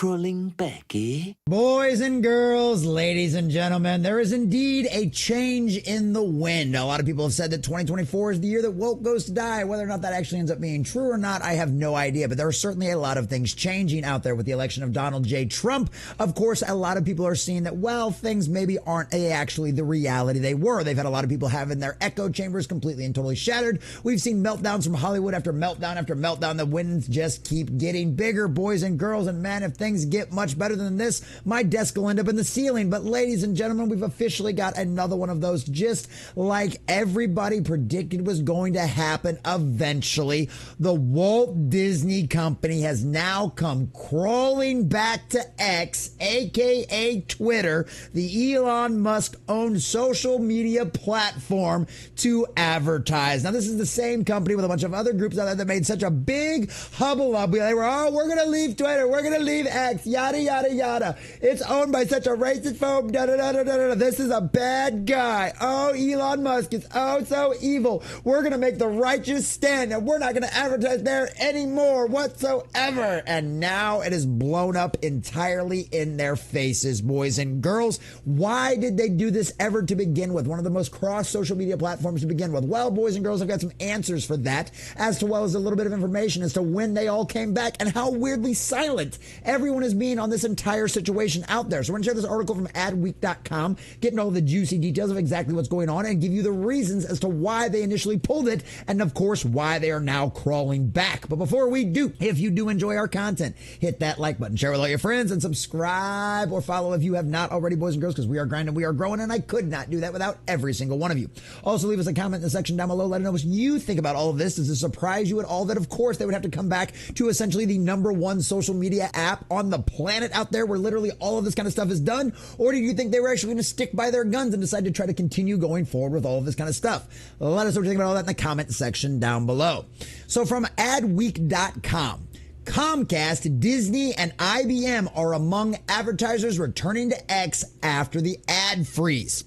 crawling back, eh? Boys and girls, ladies and gentlemen, there is indeed a change in the wind. A lot of people have said that 2024 is the year that woke goes to die. Whether or not that actually ends up being true or not, I have no idea. But there are certainly a lot of things changing out there with the election of Donald J. Trump. Of course, a lot of people are seeing that, well, things maybe aren't actually the reality they were. They've had a lot of people having their echo chambers completely and totally shattered. We've seen meltdowns from Hollywood after meltdown after meltdown. The winds just keep getting bigger, boys and girls. And man, if things get much better than this, my desk will end up in the ceiling. But ladies and gentlemen, we've officially got another one of those, just like everybody predicted was going to happen eventually. The Walt Disney Company has now come crawling back to X, aka Twitter, the Elon Musk owned social media platform, to advertise. Now, this is the same company with a bunch of other groups out there that made such a big hubbub. They were, oh, we're going to leave Twitter, we're going to leave X, yada, yada, yada. It's owned by such a racist phobe, da, da, da, da, da, da. This is a bad guy. Oh, Elon Musk is oh so evil. We're going to make the righteous stand, and we're not going to advertise there anymore whatsoever. And now it is blown up entirely in their faces, boys and girls. Why did they do this ever to begin with? One of the most cross social media platforms to begin with. Well, boys and girls, I've got some answers for that, as well as a little bit of information as to when they all came back and how weirdly silent everyone is being on this entire situation out there. So we're going to share this article from adweek.com, getting all the juicy details of exactly what's going on and give you the reasons as to why they initially pulled it and, of course, why they are now crawling back. But before we do, if you do enjoy our content, hit that like button, share with all your friends, and subscribe or follow if you have not already, boys and girls, because we are grinding, we are growing, and I could not do that without every single one of you. Also, leave us a comment in the section down below. Let us know what you think about all of this. Does it surprise you at all that, of course, they would have to come back to essentially the #1 social media app on the planet out there where literally all of this kind of stuff is done? Or do you think they were actually going to stick by their guns and decide to try to continue going forward with all of this kind of stuff? Let us know what you think about all that in the comment section down below. So from adweek.com, Comcast, Disney, and IBM are among advertisers returning to X after the ad freeze.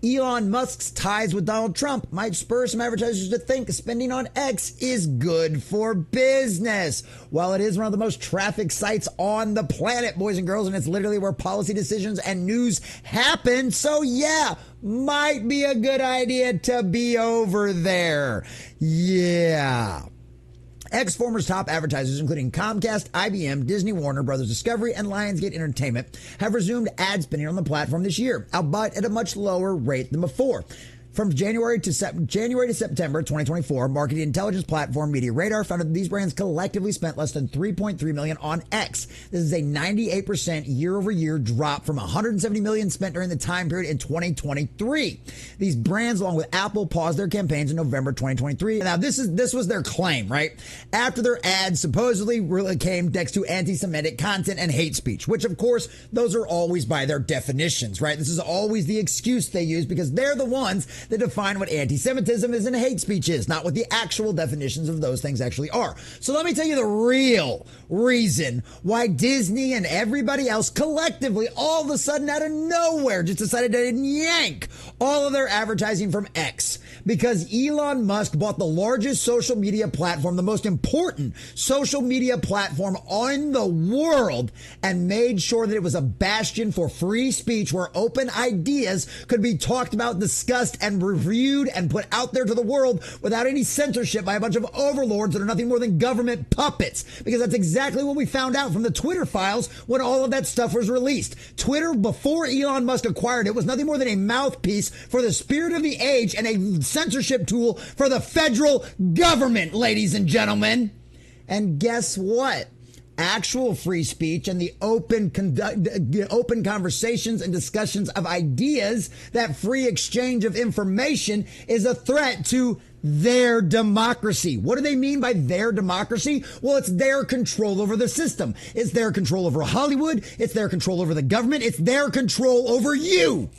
Elon Musk's ties with Donald Trump might spur some advertisers to think spending on X is good for business. While it is one of the most trafficked sites on the planet, boys and girls, and it's literally where policy decisions and news happen. So yeah, might be a good idea to be over there. Yeah. X-Former's top advertisers, including Comcast, IBM, Disney, Warner Brothers Discovery, and Lionsgate Entertainment, have resumed ad spending on the platform this year, albeit at a much lower rate than before. From January to September 2024, marketing intelligence platform Media Radar found that these brands collectively spent less than $3.3 million on X. This is a 98% year-over-year drop from $170 million spent during the time period in 2023. These brands, along with Apple, paused their campaigns in November 2023. Now, this was their claim, right? After their ads supposedly really came next to anti-Semitic content and hate speech, which, of course, those are always by their definitions, right? This is always the excuse they use because they're the ones that define what anti-Semitism is and hate speech is, not what the actual definitions of those things actually are. So let me tell you the real reason why Disney and everybody else collectively all of a sudden out of nowhere just decided to yank all of their advertising from X. Because Elon Musk bought the largest social media platform, the most important social media platform on the world, and made sure that it was a bastion for free speech where open ideas could be talked about, discussed, and reviewed and put out there to the world without any censorship by a bunch of overlords that are nothing more than government puppets. Because that's exactly what we found out from the Twitter files when all of that stuff was released. Twitter, before Elon Musk acquired it, was nothing more than a mouthpiece for the spirit of the age and a censorship tool for the federal government, ladies and gentlemen. And guess what? Actual free speech and the open conversations and discussions of ideas, that free exchange of information, is a threat to their democracy. What do they mean by their democracy? Well, it's their control over the system. It's their control over Hollywood. It's their control over the government. It's their control over you.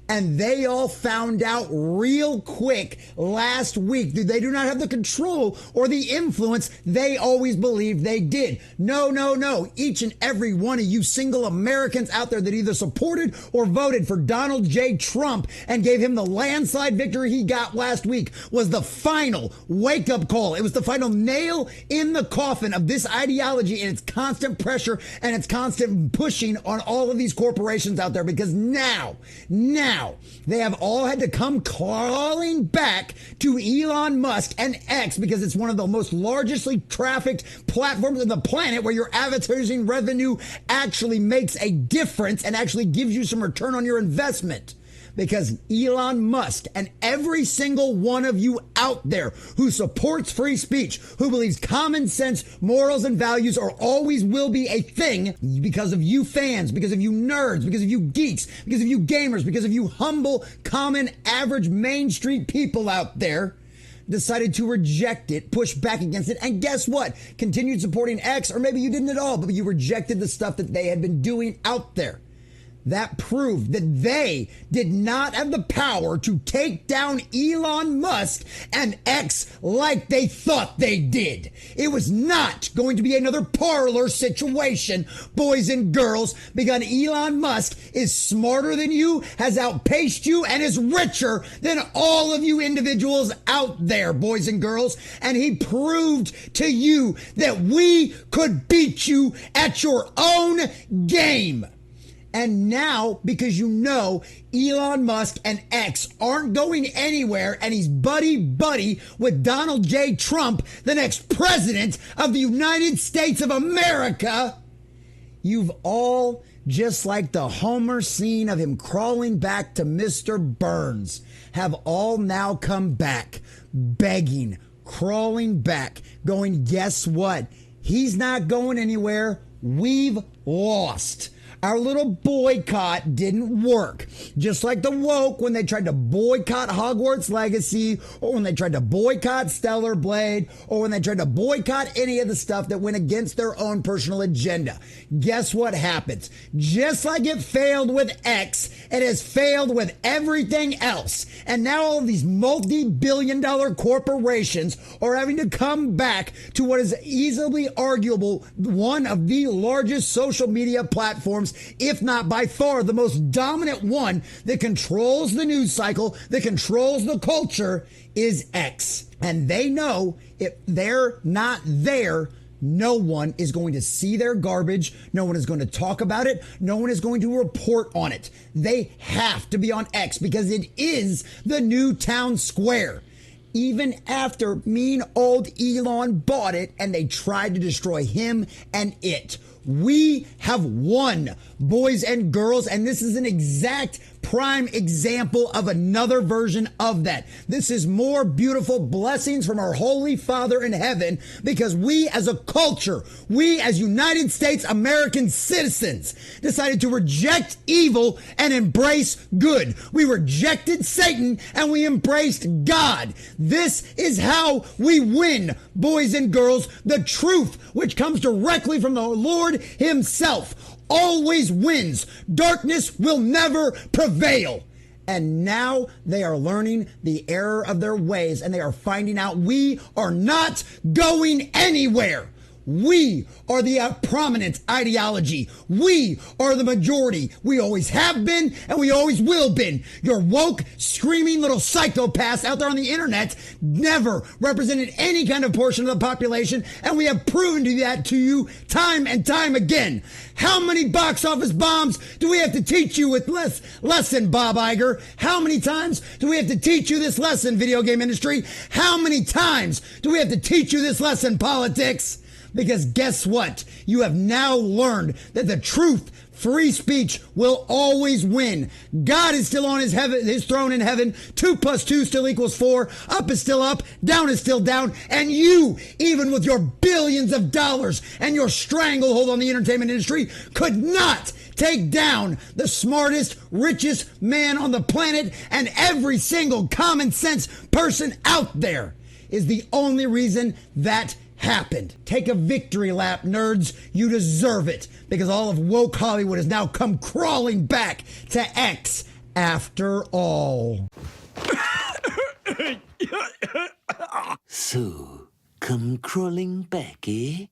And they all found out real quick last week that they do not have the control or the influence they always believed they did. No, no, no. Each and every one of you single Americans out there that either supported or voted for Donald J. Trump and gave him the landslide victory he got last week was the final wake-up call. It was the final nail in the coffin of this ideology and its constant pressure and its constant pushing on all of these corporations out there, because now they have all had to come crawling back to Elon Musk and X, because it's one of the most largely trafficked platforms on the planet where your advertising revenue actually makes a difference and actually gives you some return on your investment. Because Elon Musk and every single one of you out there who supports free speech, who believes common sense, morals, and values are always will be a thing, because of you fans, because of you nerds, because of you geeks, because of you gamers, because of you humble, common, average, Main Street people out there, decided to reject it, push back against it, and guess what? Continued supporting X, or maybe you didn't at all, but you rejected the stuff that they had been doing out there. That proved that they did not have the power to take down Elon Musk and X like they thought they did. It was not going to be another parlor situation, boys and girls, because Elon Musk is smarter than you, has outpaced you, and is richer than all of you individuals out there, boys and girls. And he proved to you that we could beat you at your own game. And now, because you know Elon Musk and X aren't going anywhere, and he's buddy-buddy with Donald J. Trump, the next president of the United States of America, you've all, just like the Homer scene of him crawling back to Mr. Burns, have all now come back, begging, crawling back, going, guess what? He's not going anywhere. We've lost. Our little boycott didn't work. Just like the woke when they tried to boycott Hogwarts Legacy, or when they tried to boycott Stellar Blade, or when they tried to boycott any of the stuff that went against their own personal agenda. Guess what happens? Just like it failed with X, it has failed with everything else. And now all these multi-billion-dollar corporations are having to come back to what is easily arguable one of the largest social media platforms, if not by far the most dominant one that controls the news cycle, that controls the culture, is X. And they know if they're not there, no one is going to see their garbage. No one is going to talk about it. No one is going to report on it. They have to be on X because it is the new town square. Even after mean old Elon bought it and they tried to destroy him and it. We have won, boys and girls, and this is an exact prime example of another version of that. This is more beautiful blessings from our Holy Father in heaven, because we as a culture, we as United States American citizens decided to reject evil and embrace good. We rejected Satan and we embraced God. This is how we win, boys and girls. The truth, which comes directly from the Lord himself, always wins. Darkness will never prevail. And now they are learning the error of their ways, and they are finding out we are not going anywhere. We are the prominent ideology. We are the majority. We always have been, and we always will be. Your woke, screaming little psychopaths out there on the internet never represented any kind of portion of the population, and we have proven that to you time and time again. How many box office bombs do we have to teach you with lesson, Bob Iger? How many times do we have to teach you this lesson, video game industry? How many times do we have to teach you this lesson, politics? Because guess what? You have now learned that the truth, free speech, will always win. God is still on his throne in heaven. 2 + 2 still equals 4. Up is still up. Down is still down. And you, even with your billions of dollars and your stranglehold on the entertainment industry, could not take down the smartest, richest man on the planet, and every single common sense person out there is the only reason that happened. Take a victory lap, nerds. You deserve it, because all of woke Hollywood has now come crawling back to X after all. So, come crawling back, eh?